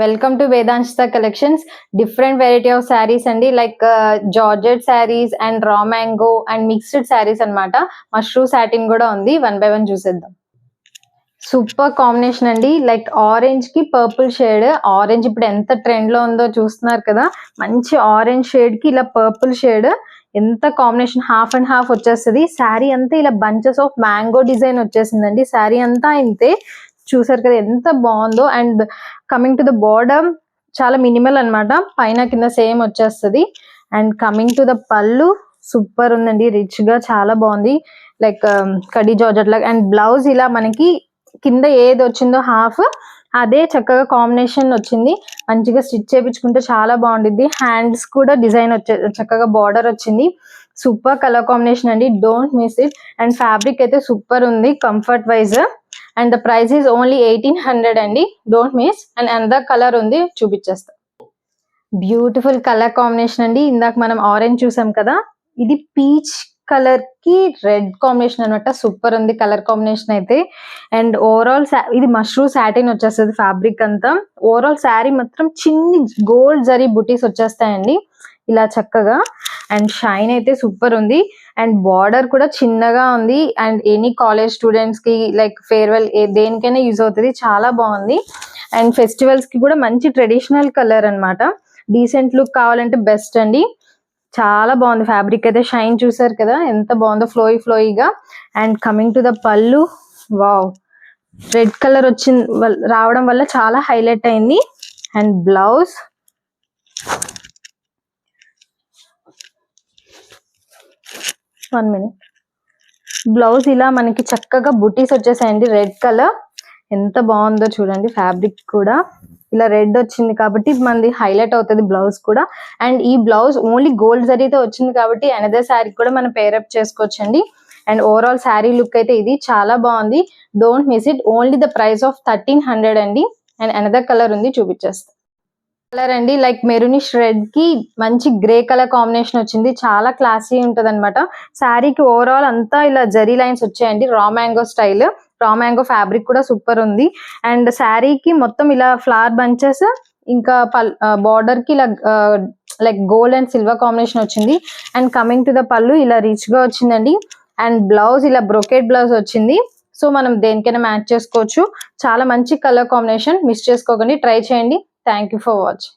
Welcome to Vedanshita collections. Different variety of saris అండి, like georgette saris and raw mango and mixed saris అన్నమాట. మష్రూ satin కూడా ఉంది. 1 by 1 చూసేద్దాం. సూపర్ కాంబినేషన్ అండి, లైక్ ఆరెంజ్ కి పర్పుల్ షేడ్. ఆరెంజ్ ఇప్పుడు ఎంత ట్రెండ్ లో ఉందో చూస్తున్నారు కదా. మంచి ఆరెంజ్ షేడ్ కి ఇలా పర్పుల్ షేడ్, ఎంత కాంబినేషన్. హాఫ్ అండ్ హాఫ్ వచ్చేస్తుంది. శారీ అంతా ఇలా బంచెస్ ఆఫ్ మ్యాంగో డిజైన్ వచ్చేసిందండి. శారీ అంతా ఇంతే, చూసారు కదా ఎంత బాగుందో. And coming to the border చాలా మినిమల్ అన్నమాట, పైన కింద సేమ్ వచ్చేస్తుంది. అండ్ కమింగ్ టు ద పళ్ళు సూపర్ ఉందండి, రిచ్ గా చాలా బాగుంది, లైక్ కడి జార్జెట్ లాగా. అండ్ బ్లౌజ్ ఇలా మనకి కింద ఏది వచ్చిందో హాఫ్ అదే చక్కగా కాంబినేషన్ వచ్చింది. మంచిగా స్టిచ్ చేయించుకుంటే చాలా బాగుంటుంది. హ్యాండ్స్ కూడా డిజైన్ వచ్చే చక్కగా బార్డర్ వచ్చింది. సూపర్ కలర్ కాంబినేషన్ అండి, don't miss it. And fabric అయితే సూపర్ ఉంది, comfort wise. And the price is only 1800 అండి, don't miss. And another colour ఉంది, చూపించేస్తా. బ్యూటిఫుల్ కలర్ కాంబినేషన్ అండి. ఇందాక మనం ఆరెంజ్ చూసాం కదా, ఇది పీచ్ కలర్ కి రెడ్ కాంబినేషన్ అనమాట. సూపర్ ఉంది కలర్ కాంబినేషన్ అయితే. అండ్ ఓవరాల్ ఇది మష్రూ సాటిన్ వచ్చేస్తుంది ఫ్యాబ్రిక్ అంతా. ఓవరాల్ శారీ మాత్రం చిన్ని గోల్డ్ జరీ బుటీస్ వచ్చేస్తాయండి ఇలా చక్కగా. అండ్ షైన్ అయితే సూపర్ ఉంది. అండ్ బార్డర్ కూడా చిన్నగా ఉంది. అండ్ ఎనీ కాలేజ్ స్టూడెంట్స్ కి లైక్ ఫేర్వెల్ దేనికైనా యూజ్ అవుతుంది, చాలా బాగుంది. అండ్ ఫెస్టివల్స్ కి కూడా మంచి ట్రెడిషనల్ కలర్ అన్నమాట. డీసెంట్ లుక్ కావాలంటే బెస్ట్ అండి, చాలా బాగుంది. ఫ్యాబ్రిక్ అయితే షైన్ చూసారు కదా ఎంత బాగుందో, ఫ్లోయిగా. అండ్ కమింగ్ టు ద పళ్ళు, వావ్, రెడ్ కలర్ రావడం వల్ల చాలా హైలైట్ అయింది. అండ్ బ్లౌజ్ బ్లౌజ్ ఇలా మనకి చక్కగా బుటీస్ వచ్చేసాయండి, రెడ్ కలర్. ఎంత బాగుందో చూడండి. ఫ్యాబ్రిక్ కూడా ఇలా రెడ్ వచ్చింది కాబట్టి మనది హైలైట్ అవుతుంది బ్లౌజ్ కూడా. అండ్ ఈ బ్లౌజ్ ఓన్లీ గోల్డ్ జరీతో వచ్చింది కాబట్టి అనదర్ శారీ కూడా మనం పేరప్ చేసుకోవచ్చండి. అండ్ ఓవరాల్ శారీ లుక్ అయితే ఇది చాలా బాగుంది, don't miss it. Only the price of 1300 అండి. అండ్ అనదర్ కలర్ ఉంది, చూపించేస్తా. కలర్ అండి, లైక్ మెరూనిష్ రెడ్ కి మంచి గ్రే కలర్ కాంబినేషన్ వచ్చింది, చాలా క్లాసీ ఉంటది అనమాట. శారీకి ఓవరాల్ అంతా ఇలా జరీ లైన్స్ వచ్చాయండి, raw mango style. Raw mango fabric కూడా సూపర్ ఉంది. అండ్ శారీకి మొత్తం ఇలా ఫ్లవర్ బంచెస్, ఇంకా బార్డర్ కి ఇలా like gold and silver combination వచ్చింది. అండ్ కమింగ్ టు ద పళ్ళు ఇలా రిచ్ గా వచ్చిందండి. అండ్ బ్లౌజ్ ఇలా బ్రొకెట్ బ్లౌజ్ వచ్చింది. సో మనం దేనికైనా మ్యాచ్ చేసుకోవచ్చు. చాలా మంచి కలర్ కాంబినేషన్, మిస్ చేసుకోకండి, ట్రై చేయండి. Thank you for watching.